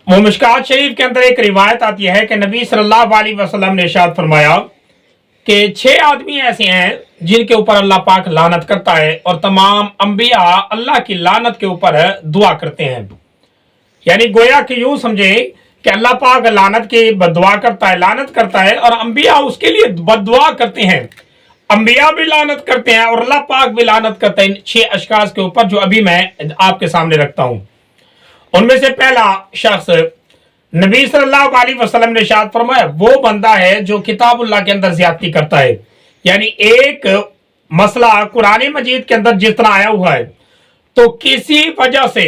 मुमिशकात शरीफ के अंदर एक रिवायत आती है कि नबी सल्लल्लाहु अलैहि वसल्लम ने इरशाद फरमाया कि 6 आदमी ऐसे हैं जिनके ऊपर अल्लाह पाक लानत करता है और तमाम अंबिया अल्लाह की लानत के ऊपर दुआ करते हैं। यानी गोया कि यूं समझे कि अल्लाह पाक लानत की बददुआ करता है, लानत करता है और अंबिया उसके लिए बददुआ करते हैं। अंबिया भी लानत करते हैं और अल्लाह पाक भी लानत करते हैं इन 6 अशखास के ऊपर जो अभी मैं आपके सामने रखता हूं। उनमें से पहला शख्स नबी सल्लल्लाहु अलैहि वसल्लम ने इरशाद फरमाया वो बंदा है जो किताबुल्लाह के अंदर ज्यादती करता है। यानी एक मसला कुरान मजीद के अंदर जिस तरह आया हुआ है तो किसी वजह से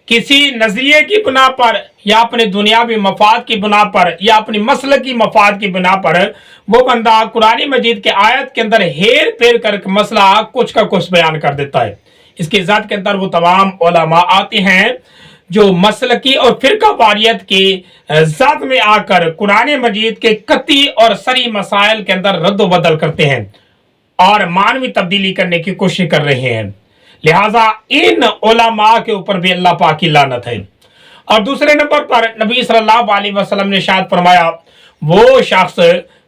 किसी नजरिए की बिना पर या अपने दुनियावी मफाद की बिना पर या अपनी मसल की मफाद की बिना पर वो बंदा कुरान मजीद के आयत के अंदर हेर फेर कर मसला कुछ का कुछ बयान कर देता है। इसकी ज़ात के अंदर वो तमाम उलमा आते हैं जो मसलकी और फिरका वारियत की ज़ात में आकर कुरान मजीद के कती और सरी मसाइल के अंदर रद्द बदल करते हैं और मानवी तब्दीली करने की कोशिश कर रहे हैं। लिहाजा इन उलमा के ऊपर भी अल्लाह पाक की लानत है। और दूसरे नंबर पर नबी सल्लल्लाहु अलैहि वसल्लम ने शायद फरमाया वो शख्स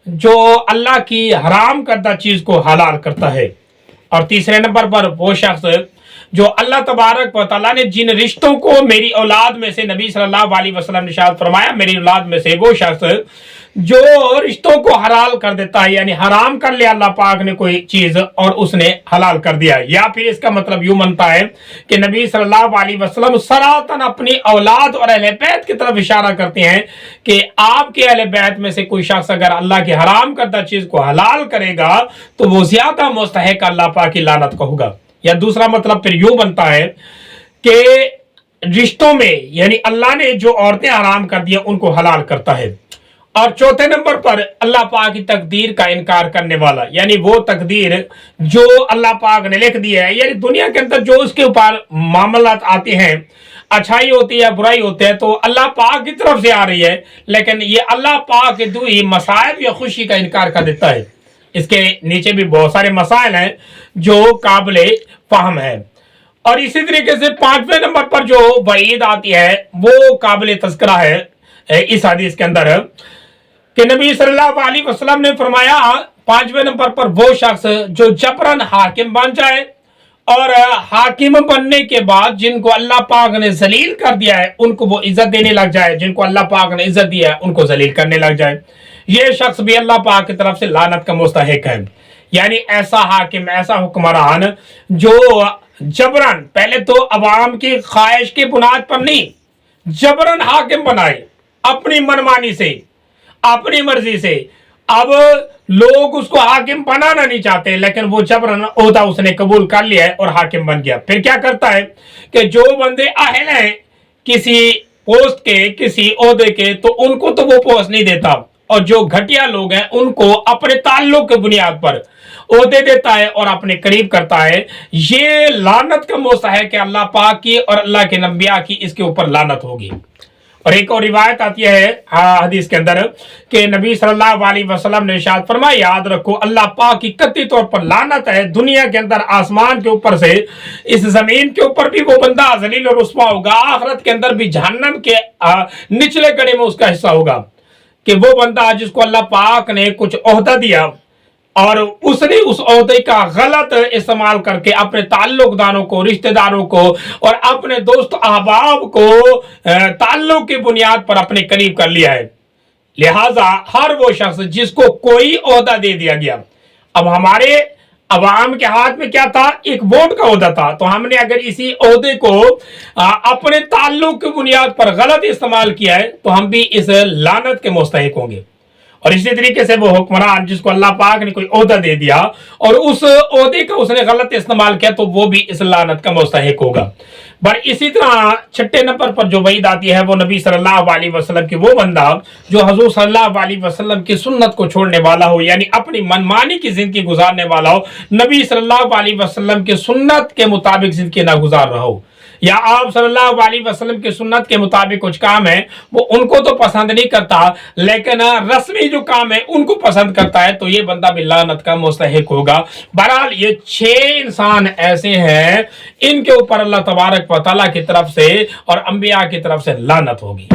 जो अल्लाह की हराम करदा चीज को हलाल करता है। और तीसरे नंबर पर वो शख्स जो अल्लाह तबारक व तआला ने जिन रिश्तों को मेरी औलाद में से नबी सल्लल्लाहु अलैहि वसल्लम ने शायद फरमाया मेरी औलाद में से वो शख्स जो रिश्तों को हलाल कर देता है, यानी हराम कर लिया अल्लाह पाक ने कोई चीज और उसने हलाल कर दिया। या फिर इसका मतलब यूं बनता है कि नबी सल्लल्लाहु अलैहि वसल्लम सरातन अपनी औलाद और अहले बैत की तरफ इशारा करते हैं कि आपके अहले बैत में से कोई शख्स अगर अल्लाह की हराम करदा चीज को हलाल करेगा तो वो ज्यादा मुस्तहिक अल्लाह पाक की लानत का होगा। या दूसरा मतलब फिर यूं बनता है कि रिश्तों में यानी अल्लाह ने जो औरतें हराम कर दिया उनको हलाल करता है। और चौथे नंबर पर अल्लाह पाक की तकदीर का इनकार करने वाला, यानी वो तकदीर जो अल्लाह पाक ने लिख दी है, यानी दुनिया के अंदर जो उसके ऊपर मामलात आते हैं, अच्छाई होती है बुराई होती है तो अल्लाह पाक की तरफ से आ रही है, लेकिन ये अल्लाह पाक के दुई मसाइब या खुशी का इनकार कर देता है। इसके नीचे भी बहुत सारे मसाइल हैं जो काबिले फहम है। और इसी तरीके से 5वें नंबर पर जो वईद आती है वो काबिले तज़किरा है इस हदीस के अंदर कि नबी सल्लल्लाहु अलैहि वसल्लम ने फरमाया 5वें नंबर पर वो शख्स जो जबरन हाकिम बन जाए और हाकिम बनने के बाद जिनको अल्लाह पाक ने जलील कर दिया है उनको वो इज्जत देने लग जाए, जिनको अल्लाह पाक ने इज्जत दिया है उनको जलील करने लग जाए, ये शख्स भी अल्लाह पाक की तरफ से लानत का मुस्तहिक है। यानी ऐसा हाकिम, ऐसा हुक्मरान जो जबरन, पहले तो अवाम की ख्वाहिश की बुनियाद पर नहीं, जबरन हाकिम बनाए अपनी मनमानी से, अपनी मर्जी से। अब लोग उसको हाकिम बनाना नहीं चाहते लेकिन वो जबरन ओहदा उसने कबूल कर लिया है और हाकिम बन गया। फिर क्या करता है कि जो बंदे अहल हैं किसी पोस्ट के, किसी ओहदे के, तो उनको तो वो पोस्ट नहीं देता और जो घटिया लोग हैं उनको अपने ताल्लुक के बुनियाद पर ओहदे देता है और अपने करीब करता है। ये लानत का मुस्तहिक है अल्लाह पाक की और अल्लाह के नबिया की, इसके ऊपर लानत होगी। और एक और रिवायत आती है हदीस के अंदर कि नबी सल्लल्लाहु अलैहि वसल्लम ने इरशाद फरमाया याद रखो अल्लाह पाक की कतई तौर पर लानत है दुनिया के अंदर, आसमान के ऊपर से इस जमीन के ऊपर भी वो बंदा जलील और रुस्वा होगा, आखिरत के अंदर भी जहन्नम के निचले कड़े में उसका हिस्सा होगा कि वो बंदा जिसको अल्लाह पाक ने कुछ ओहदा दिया और उसने उस ओहदे का गलत इस्तेमाल करके अपने ताल्लुकदारों को, रिश्तेदारों को और अपने दोस्त अहबाब को ताल्लुक की बुनियाद पर अपने करीब कर लिया है। लिहाजा हर वो शख्स जिसको कोई ओहदा दे दिया गया, अब हमारे अवाम के हाथ में क्या था, एक वोट का ओहदा था, तो हमने अगर इसी ओहदे को अपने ताल्लुक की बुनियाद पर गलत इस्तेमाल किया है तो हम भी इस लानत के मुस्तहिक होंगे। और इसी तरीके से वो हुक्मरान जिसको अल्लाह पाक ने कोई ओहदा दे दिया और उस ओहदे का उसने गलत इस्तेमाल किया तो वो भी इस लानत का मुस्तहिक होगा। पर इसी तरह 6 नंबर पर जो वईद आती है वो नबी सल्लल्लाहु अलैहि वसल्लम की वो बंदा जो हुजूर सल्लल्लाहु अलैहि वसल्लम की सुन्नत को छोड़ने वाला हो, यानी अपनी मनमानी की जिंदगी गुजारने वाला हो, नबी सल्लल्लाहु अलैहि वसल्लम की सुन्नत के मुताबिक जिंदगी ना गुजार रहा हो। یا آپ صلی اللہ علیہ وسلم کی سنت کے مطابق کچھ کام ہے وہ ان کو تو پسند نہیں کرتا لیکن رسمی جو کام ہے ان کو پسند کرتا ہے، تو یہ بندہ بھی لعنت کا مستحق ہوگا۔ بہرحال یہ 6 انسان ایسے ہیں ان کے اوپر اللہ تبارک و تعالیٰ کی طرف سے اور انبیاء کی طرف سے لعنت ہوگی۔